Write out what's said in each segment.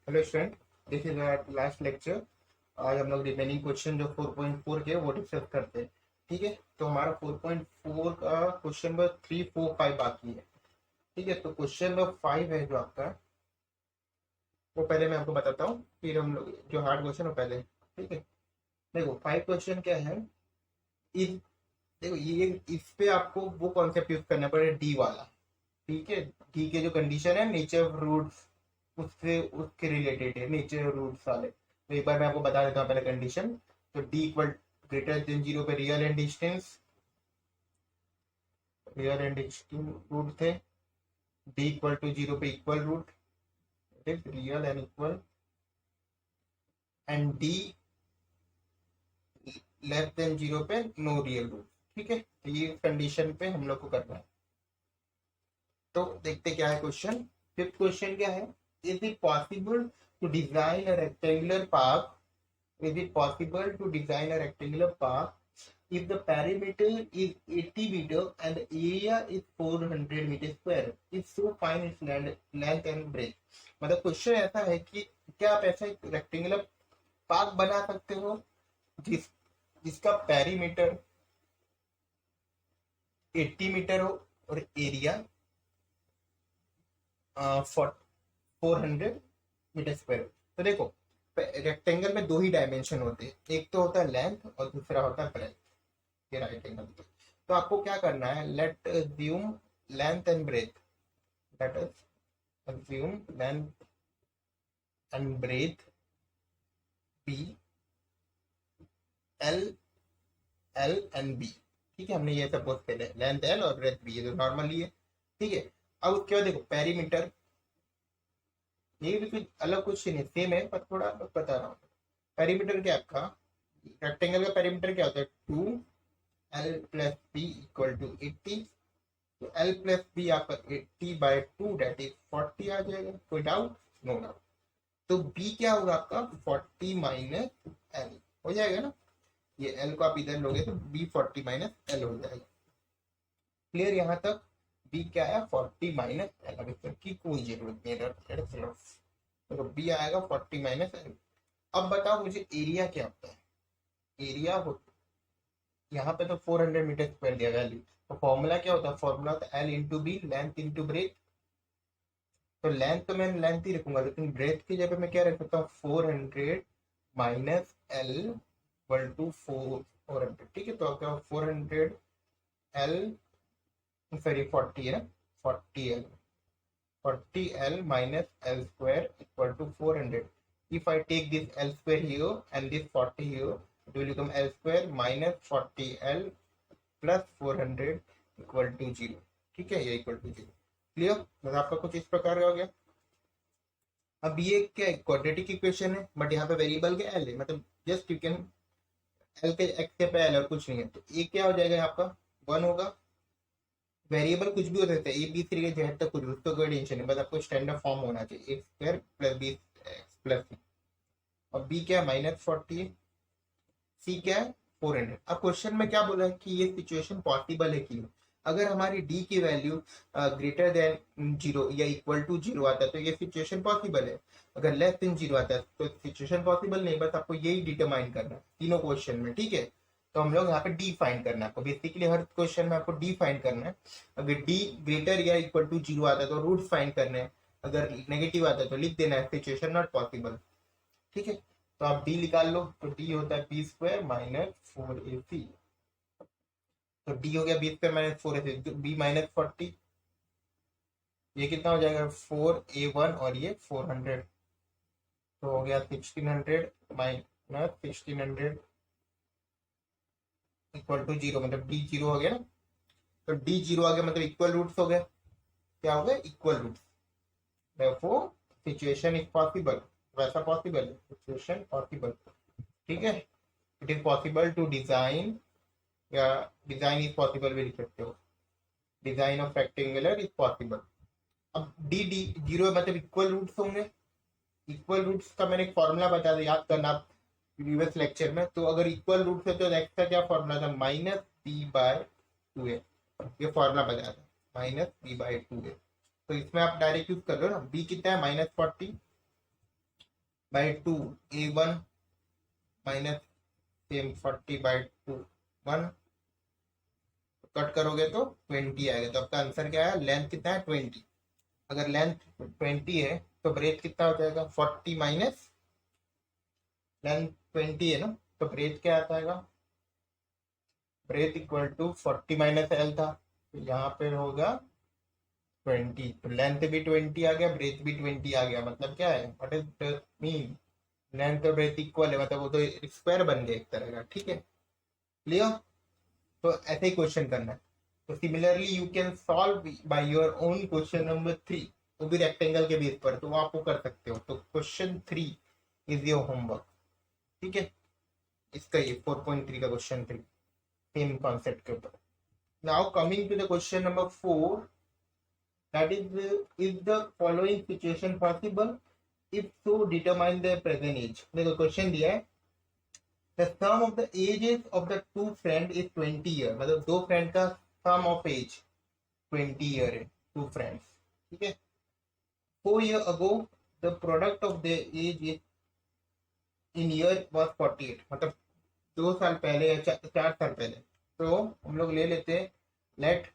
Hello student, this is last lecture. आज हम लोग रिमेनिंग क्वेश्चन जो 4.4 के वो डिस्कस करते हैं। ठीक है, तो हमारा 4.4 का क्वेश्चन नंबर 3, 4, 5 बाकी है। ठीक है, तो क्वेश्चन नंबर 5 है जो आपका, वो पहले मैं आपको बताता हूँ, फिर हम लोग जो हार्ड क्वेश्चन वो पहले। ठीक है, देखो 5 क्वेश्चन क्या है। इस देखो ये इस पे आपको वो कॉन्सेप्ट यूज करना पड़ेगा, डी वाला। ठीक है, डी के जो कंडीशन है नेचर रूट्स, उससे उसके रिलेटेड है नेचर रूट्स वाले। तो एक बार मैं आपको बता देता हूँ पहले कंडीशन। तो D equal greater than zero पे रियल एंड डिस्टिंक्ट रूट थे। डी इक्वल टू जीरो पे equal root, real and equal. And D less than zero पे नो रियल रूट। ठीक है, तो ये कंडीशन पे हम लोग को करना है। तो देखते क्या है क्वेश्चन। फिफ्थ क्वेश्चन क्या है, is it possible to design a rectangular park, is it possible to design a rectangular park if the perimeter is 80 meter and the area is 400 meter square? If so, find its length and breadth. मतलब question ऐसा है कि क्या आप ऐसा एक rectangular park बना सकते हो जिस जिसका पेरीमीटर 80 मीटर हो और एरिया 400 मीटर स्क्वायर हो। तो देखो, रेक्टेंगल में दो ही डायमेंशन होते हैं, एक तो होता है लेंथ और दूसरा होता है ब्रेथ। ये राइट एंगल। तो आपको क्या करना है, let assume length and breadth, let us assume length and breadth be L L and B. ठीक है, हमने ये सपोज पहले लेंथ एल और ब्रेथ बी, ये तो नॉर्मली है। ठीक है, अब उसके बाद देखो पेरीमीटर, ये भी कुछ अलग कुछ नहीं, सेम है पर थोड़ा बता रहा हूँ। पेरीमीटर क्या है आपका, रेक्टेंगल का पेरीमीटर क्या होता है, 2 L+B इक्वल टू 80। तो L+B आपका 80/2 डेट इज 40 आ जाएगा। कोई डाउट? No doubt. तो B क्या होगा आपका, 40 माइनस एल हो जाएगा ना। ये L को आप इधर लोगे तो B 40 माइनस एल हो जाएगा। क्लियर यहाँ तक? B क्या है, 40 माइनस एल। अब इसकी कोई जरूरत नहीं है, तो B आएगा 40 माइनस एल। अब बताओ मुझे एरिया क्या होता है। एरिया हो, यहाँ पे तो 400 मीटर स्क्वायर दिया वैल्यू, तो फॉर्मूला क्या होता है, फॉर्मूला होता है L into B, length into breadth. तो लेंथ तो मैं लेंथ ही रखूंगा, लेकिन ब्रेथ की जगह मैं क्या रख सकता हूँ, 400 माइनस एल इक्वल टू 400। ठीक है, तो क्या 400 एल, सॉरी 40 है ना, 40 L, 40 L minus L square equal to 400. If I take this L square here and this 40 here, it will become L square minus 40L plus 400 equal to 0. ठीक है, ये equal to 0। Clear? मतलब आपका कुछ इस प्रकार का हो गया। अब ये क्या है, क्वाड्रेटिक इक्वेशन है, बट यहाँ पे वेरिएबल क्या एल है, मतलब जस्ट यू कैन एल के एक्स के पे एल और कुछ नहीं है, तो ये क्या हो जाएगा आपका, 1 होगा। वेरिएबल कुछ भी हो सकता है, ए बी सी के जेड तक कुछ, उसका कोई टेंशन नहीं, बस आपको स्टैंडर्ड फॉर्म होना चाहिए, x square plus b x plus c. और बी क्या है, -40, सी क्या है 400। अब क्वेश्चन में क्या बोला है कि ये सिचुएशन पॉसिबल है कि अगर हमारी डी की वैल्यू ग्रेटर देन जीरो या इक्वल टू जीरो आता है तो ये सिचुएशन पॉसिबल है। अगर लेस देन जीरो आता है तो सिचुएशन पॉसिबल नहीं। बस आपको यही डिटरमाइन करना है तीनों क्वेश्चन में। ठीक है, तो हम लोग यहाँ पे डी फाइंड करना है आपको, बेसिकली हर क्वेश्चन में आपको डी फाइंड करना है। अगर डी ग्रेटर या इक्वल टू जीरो आता है तो रूट फाइंड करने हैं, अगर नेगेटिव आता है तो लिख देना है सिचुएशन नॉट पॉसिबल। ठीक है, तो आप डी निकाल लो, तो डी होता है बी स्क्वायर माइनस 4ac। तो डी हो गया B square minus 4ac, B -40, ये कितना हो जाएगा 4a1 और ये 400, तो हो गया 1600 माइनस 1600 इक्वल टू जीरो, मतलब डी जीरो हो गया ना। तो डी जीरो आ गया, मतलब इक्वल रूट्स हो गए। क्या हो गए, equal roots. therefore situation is possible, वैसा पॉसिबल है, सिचुएशन पॉसिबल। ठीक है, it is possible to design, या डिजाइन इज पॉसिबल भी लिख सकते हो, design of rectangular is possible. अब डी डी जीरो मतलब इक्वल रूट्स होंगे। इक्वल रूट्स का मैंने एक फॉर्मूला बता दिया, याद करना आप प्रीवियस लेक्चर में। तो अगर इक्वल रूट्स है तो एक्स का क्या फॉर्मूला था, -b/2a। ये फॉर्मूला बताया था, -b/2a। तो इसमें आप डायरेक्ट यूज कर लो ना, बी कितना है -40, by 2 A1 minus same 40 by 2 1, cut करोगे तो 20 आएगा। तो आपका आंसर क्या है, लेंथ कितना है 20। अगर लेंथ 20 है तो ब्रेथ कितना हो जाएगा 40 माइनस लेंथ 20 है ना, तो ब्रेथ क्या आता है, breadth equal to 40 minus L था, तो यहाँ पे होगा 20। तो लेंथ भी 20 आ गया, ब्रेथ भी 20 आ गया। मतलब क्या है, what is the mean, length और ब्रेथ इक्वल है, मतलब वो तो स्क्वायर बन गया एक तरह का। ठीक है, क्लियर। तो ऐसे ही क्वेश्चन करना है। तो similarly you can solve by your own question number 3, वो भी रेक्टेंगल के बेस पर, तो वो आपको कर सकते हो। तो क्वेश्चन 3 इज योर होमवर्क। ठीक है, इसका ये 4.3 का क्वेश्चन 3 सेम कॉन्सेप्ट के ऊपर। Now coming to the question number 4, that is the following situation possible, if so determine the present age। देखो क्वेश्चन दिया है, the sum of the ages of the two friend is 20 year, मतलब दो friend का sum of age 20 year है, two friends। ठीक है, 4 year ago the product of the age is in year was 48, मतलब 2 साल पहले या 4 साल पहले। तो हम लोग ले लेते हैं let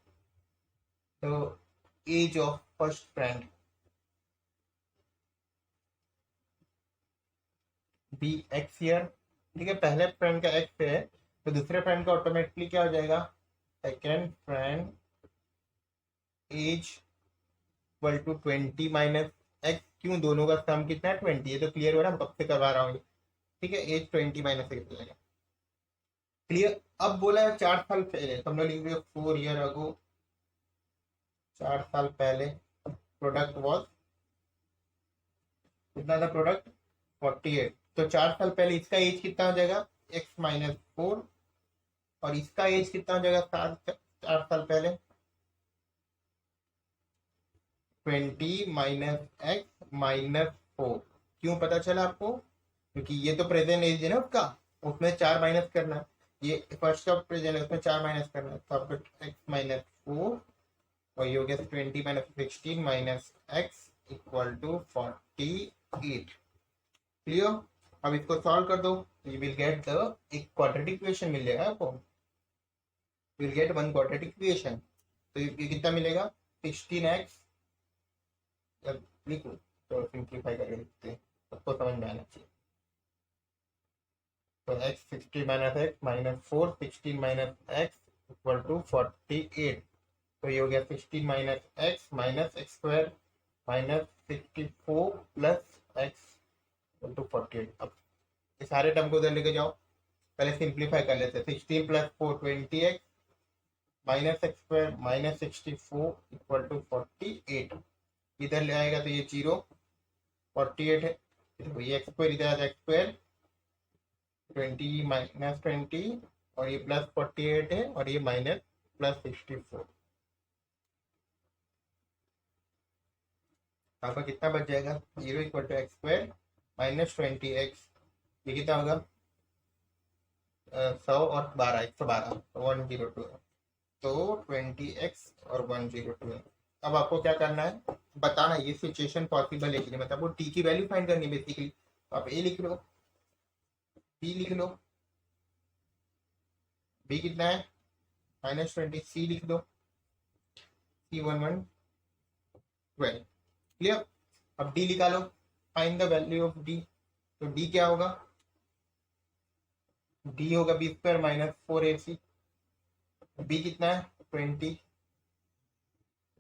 the age of first friend be X year. ठीक है, पहले फ्रेंड का एक्स है, तो दूसरे फ्रेंड का ऑटोमेटिकली क्या हो जाएगा, second friend age equal to 20 minus X. क्यों, दोनों का सम कितना है 20 है, तो क्लियर हो रहा है, कब से करवा रहा हूँ। ठीक है, एज 20 माइनस एक्स जाएगा, क्लियर। अब बोला है 4 साल पहले, तो हम लोग लिखेंगे 4 year अगो, 4 साल पहले प्रोडक्ट वॉज, कितना था प्रोडक्ट 48। तो 4 साल पहले इसका एज कितना हो जाएगा एक्स माइनस 4, और इसका एज कितना हो जाएगा 4 साल पहले 20 माइनस एक्स माइनस 4। क्यों पता चला आपको, क्योंकि ये तो प्रेजेंट एज है ना उसका, उसमें 4 माइनस करना है, ये फर्स्ट का प्रेजेंट है उसमें 4 माइनस करना है, तो आपको एक्स माइनस 4 और ये हो गया 20 minus 16 minus X equal to 48। Clear. अब इसको सॉल्व कर दो, यू विल गेट द एक क्वाड्रेटिक इक्वेशन मिल जाएगा आपको, will get one quadratic equation. तो ये कितना मिलेगा 16x, जब लिखो तो सिंप्लीफाई करके लिखते हैं, सबको समझ में आना चाहिए। तो x 60 minus x minus 4, 16 minus X equal to 48। तो ये हो गया 16 minus x minus X square minus 64 plus x equal to 48। अब ये सारे टर्म को उधर लेके जाओ, पहले सिंप्लीफाई कर लेते हैं। 16 plus 4 20x minus X square minus 64 equal to 48। इधर ले आएगा तो ये 0, 48 है, तो ये एक्स स्क्वायर इधर आ जाएगा एक्स स्क्वायर 20 माइनस 20, और ये प्लस 48 है, और ये माइनस प्लस 64। आपका कितना बच जाएगा 0 equal to X square minus 20x, ये कितना होगा 100 और 12 112 102 है, तो 20x और 102 है। अब आपको क्या करना है, बताना ये सिचुएशन पॉसिबल है कि नहीं, मतलब वो टी की वैल्यू फाइंड करनी बेसिकली। आप ए लिख लो, बी लिख लो, बी कितना है -20, सी लिख दो, सी 1112। क्लियर। अब डी निकालो, find the value of D. तो डी क्या होगा, डी होगा B square minus 4ac। B कितना है 20,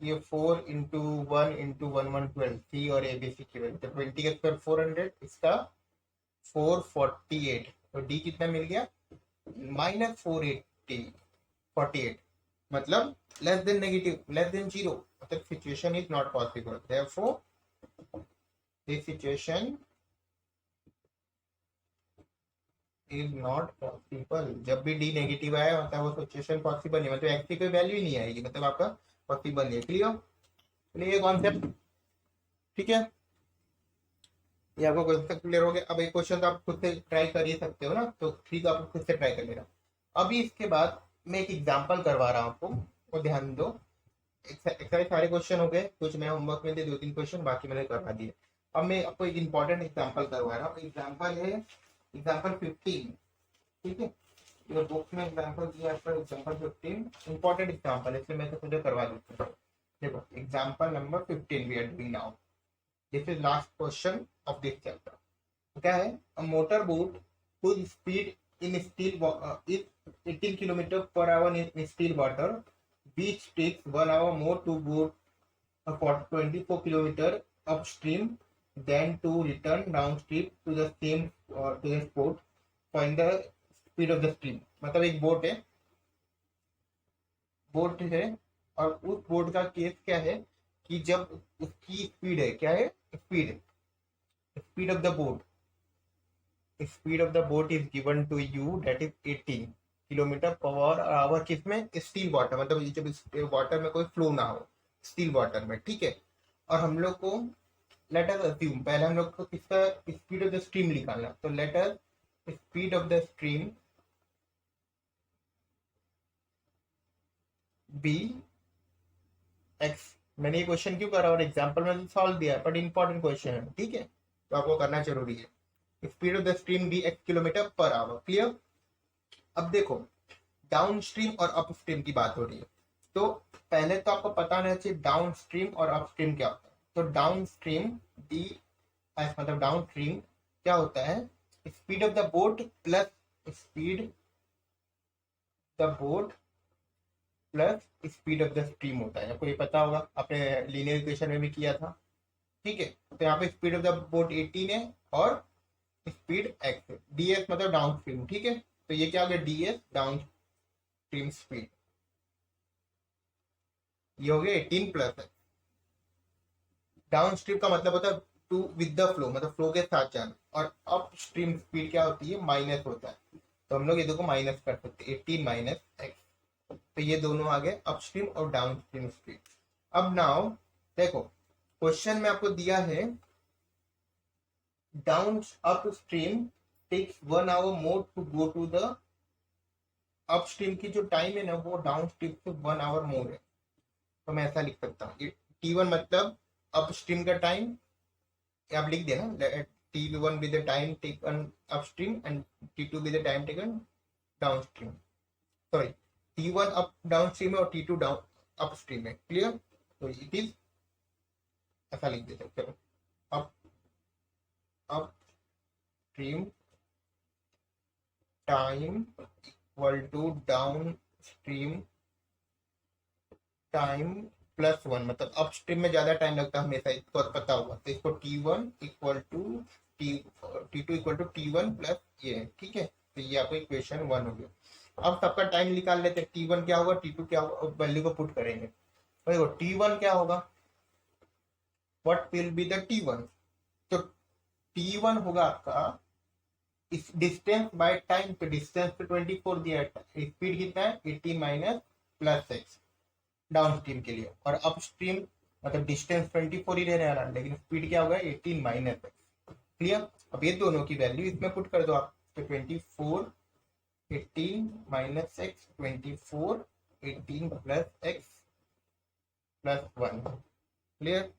ये 4 इंटू 1 इंटू 1 112, सी और ए बी सी की वैल्यू। तो 20 का स्क्वायर 400, इसका 448। तो डी कितना मिल गया माइनस 48, मतलब less than negative, less than 0, मतलब situation is not possible. Therefore this situation is not possible. जब भी डी नेगेटिव आया मतलब वो सिचुएशन पॉसिबल नहीं, मतलब एक्स की कोई वैल्यू ही नहीं आएगी, मतलब आपका पॉसिबल नहीं है। क्लियर, ये कॉन्सेप्ट ठीक है, ये आपको कॉन्सेप्ट क्लियर हो गया। अब एक क्वेश्चन तो आप खुद से ट्राई कर ही सकते हो ना, तो ठीक है, आप खुद से ट्राई कर लेना। अभी इसके बाद मैं एक एग्जांपल करवा रहा हूँ आपको, वो ध्यान दो। एक्सरसाइज सारे क्वेश्चन हो गए, कुछ मैं होमवर्क में दे 2-3 क्वेश्चन बाकी मैंने करवा दिए। अब मैं आपको एक इंपॉर्टेंट एग्जांपल करवा रहा हूँ। एग्जांपल है एग्जांपल 15, ठीक है। ये बुक में एग्जांपल दिया है, एग्जांपल 15 इंपॉर्टेंट एग्जांपल है, इसलिए मैं तो मुझे करवा देता हूँ। देखो example number 15 we are doing now. This is last question of this chapter. क्या है? A motor boat whose speed in steel is 18 kilometer per hour in still water, which takes 1 hour more to go for 24 kilometer upstream than to return downstream to the same to the spot. Find the speed of the stream. मतलब एक boat है और उस boat का case क्या है कि जब उसकी स्पीड है, क्या है speed, speed of the boat, speed of the boat is given to you that is 18 kilometre per hour. किसमें? स्टील वाटर, मतलब जब वाटर में कोई फ्लो ना हो, स्टील वाटर में, ठीक है। और हम लोग को लेट अस अज्यूम, पहले हम लोग को किसका स्पीड ऑफ द स्ट्रीम निकालना, तो let us speed of the stream be X. मैंने ये क्वेश्चन क्यों करा और एग्जांपल में सॉल्व दिया, बट इंपॉर्टेंट क्वेश्चन है, ठीक है, तो आपको करना जरूरी है। Speed of the stream be X kilometre per hour, clear. अब देखो डाउन स्ट्रीम और अप स्ट्रीम की बात हो रही है, तो पहले तो आपको पता रहना चाहिए डाउन स्ट्रीम और अप स्ट्रीम क्या होता है। तो डाउन स्ट्रीम डी एस मतलब डाउन स्ट्रीम क्या होता है? Speed of the boat plus speed the boat plus speed of the stream होता है। आपको ये पता होगा, आपने लीनियर इक्वेशन में भी किया था, ठीक है। तो यहाँ पे स्पीड ऑफ द बोट 18 है और स्पीड एक्स है, डीएस मतलब डाउन स्ट्रीम, ठीक है। तो ये क्या हो गया? डीएस डाउन स्ट्रीम स्पीड, ये हो गया 18 प्लस एक्स। डाउन स्ट्रीम का मतलब होता है टू विद द फ्लो, मतलब फ्लो के साथ जाना, और अप स्ट्रीम स्पीड क्या होती है? माइनस होता है। तो हम लोग ये को माइनस कर सकते हैं, 18 माइनस एक्स। तो ये दोनों आ गए अपस्ट्रीम और डाउन स्ट्रीम स्पीड। अब नाउ देखो क्वेश्चन में आपको दिया है down upstream takes 1 hour more to go to the upstream की जो टाइम है ना वो डाउन स्ट्रीम से 1 hour मोर है। तो मैं ऐसा लिख सकता हूँ, T1 मतलब अपस्ट्रीम का टाइम, आप लिख देना T1 with the time taken upstream and T2 with the time taken downstream. Sorry, T1 up downstream है और T2 डाउन अपस्ट्रीम है, क्लियर। तो इट इज ऐसा लिख देते, चलो up upstream time equal to down stream time plus 1, मतलब upstream में ज्यादा टाइम लगता है हमेशा, इसको पता होगा। तो इसको T1 equal to T2 equal to T1 plus ये, ठीक है। तो ये आपको इक्वेशन 1 हो गया। अब सबका टाइम निकाल लेते हैं, T1 क्या होगा, T2 क्या होगा, वैल्यू को पुट करेंगे। तो देखो T1 क्या होगा, what will be the T1। तो T1 होगा आपका इस डिस्टेंस बाय टाइम, तो डिस्टेंस पे 24 दिया है, स्पीड कितना है 18 minus plus x down stream के लिए, और अप स्ट्रीम मतलब डिस्टेंस 24 ही रहने वाला, लेकिन स्पीड क्या होगा 18 माइनस एक्स, क्लियर। अब ये दोनों की वैल्यू इसमें पुट कर दो आप, तो 24 18 minus x 24 18 plus x plus 1, clear.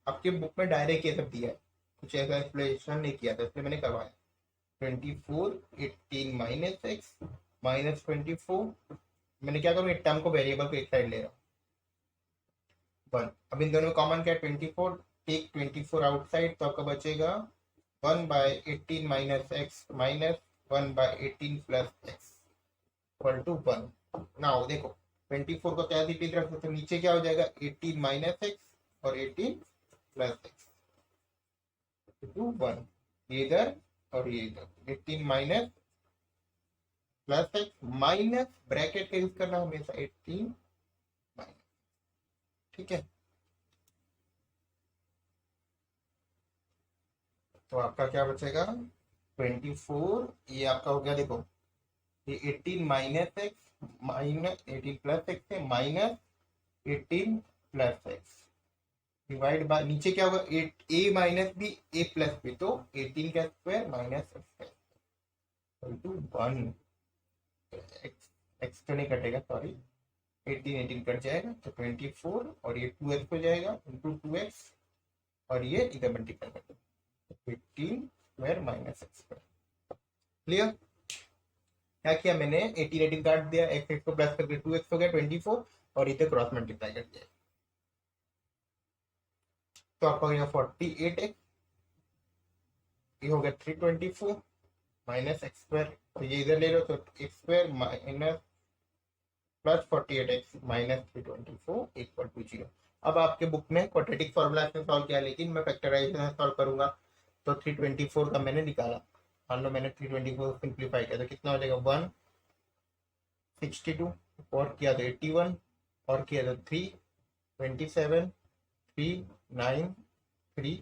आपके बुक में डायरेक्ट ये सब दिया है, कुछ ऐसा एक्सप्लेनेशन नहीं किया था, इसलिए मैंने करवाया। 24 18 माइनस एक्स माइनस 24, मैंने क्या करूँ टर्म को वेरिएबल को एक साइड ले रहा हूँ 1। अब इन दोनों कॉमन क्या है 24, टेक 24 आउटसाइड, तो आपका बचेगा 1/18 minus x minus 1/18 plus x equal to 1। Now देखो 24 को क्या सीरीज रख सकते, नीचे क्या हो जाएगा 18 माइनस एक्स और 18 प्लस एक्स टू 1, ये इधर और ये इधर 18 minus plus x minus bracket का यूज करना हमेशा 18 माइनस, ठीक है। तो आपका क्या बचेगा 24, ये आपका हो गया, देखो ये 18 minus x minus 18 plus x है minus 18 plus x divide by नीचे क्या होगा 8 a minus b a plus b, तो 18 का square minus x to 1, x x तो नहीं कटेगा, सॉरी 18 18 कट जाएगा, तो 24 और ये 2x हो जाएगा इंटू 2x और ये इधर मल्टीप्लाई कर दो 15 square minus X square. Clear? क्या किया मैंने 18 18 काट दिया, एक्स एक्स को प्लस करके 2x हो गया 24 और इधर क्रॉस मल्टीप्लाई कर दिया तो आपका हो गया 48x, ये हो गया 324 माइनस एक्स स्क्वायर, तो ये इधर ले लो तो x square minus plus 48x minus 324 equal to 0। अब आपके बुक में क्वाड्रेटिक फॉर्मूला से सॉल्व किया, लेकिन मैं फैक्टराइजेशन सॉल्व करूंगा। तो 324 का मैंने निकाला, मान लो मैंने 324 सिंप्लीफाई किया तो कितना हो जाएगा 162 और किया तो 81 और किया तो 327 393।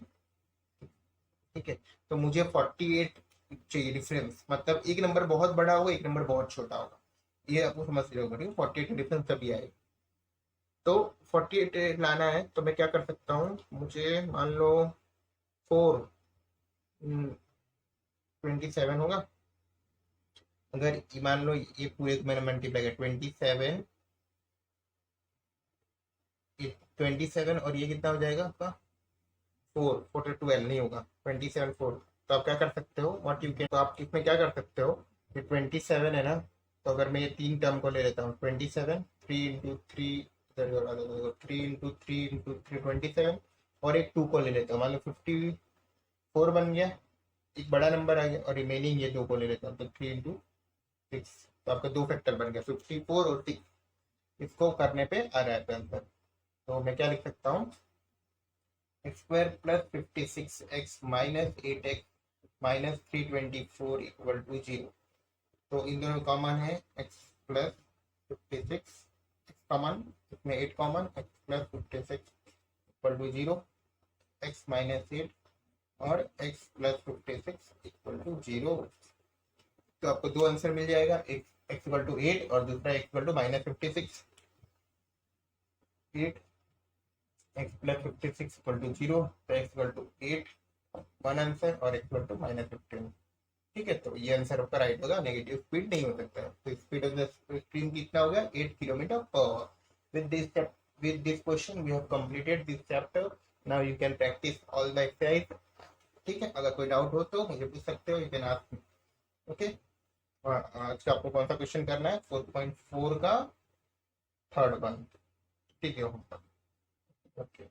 ठीक है, तो मुझे 48 चाहिए डिफरेंस, मतलब एक नंबर बहुत बड़ा होगा एक नंबर बहुत छोटा होगा, ये आपको समझ रहे हो। 48 डिफरेंस तभी आएगा। तो 48 लाना है तो मैं क्या कर सकता हूँ, मुझे मान लो 427 होगा। अगर मान लो ये पूरे मैंने मल्टीप्लाई किया 27 और ये कितना हो जाएगा आपका 4 12 नहीं होगा 27 4। तो आप क्या कर सकते हो व्हाट यू कैन, तो आप इसमें क्या कर सकते हो, ये 27 है ना, तो अगर मैं ये तीन टर्म को ले लेता हूँ 27 3 इंटू थ्री 3 इंटू थ्री 27 और एक 2 को ले लेता हूँ, मान लो 54 बन गया, एक बड़ा नंबर आ गया और रिमेनिंग ये 2 को ले लेता हूँ तो 3 इंटू 6, तो आपका 2 फैक्टर बन गया 54 और 6। इसको करने पे आ रहा है आंसर, तो मैं क्या लिख सकता हूँ x square plus 56x minus 8x minus 324 equal to 0। तो इन दोनों कॉमन है x प्लस 56 एक्स कॉमन, इसमें 8 common, x plus 56 equal to 0, x minus 8 और x प्लस 56 इक्वल टू 0। तो आपको दो आंसर मिल जाएगा, एक x इक्वल टू 8 और दूसरा x equal to minus 56। 8 x plus 56 equal to 0, तो x equal to 8 one answer और x इक्वल टू माइनस 15। ठीक है, तो ये आंसर आपका राइट होगा, नेगेटिव स्पीड नहीं हो सकता है। तो स्पीड ऑफ द स्ट्रीम कितना हो गया 8 kilometre per our. with this question we have completed this chapter. Now you can practice all the exercise. ठीक है, अगर कोई डाउट हो तो मुझे पूछ सकते हो, you can ask me. Okay, आज का आपको कौन सा क्वेश्चन करना है 4.4 का थर्ड वन। ठीक है, ओके।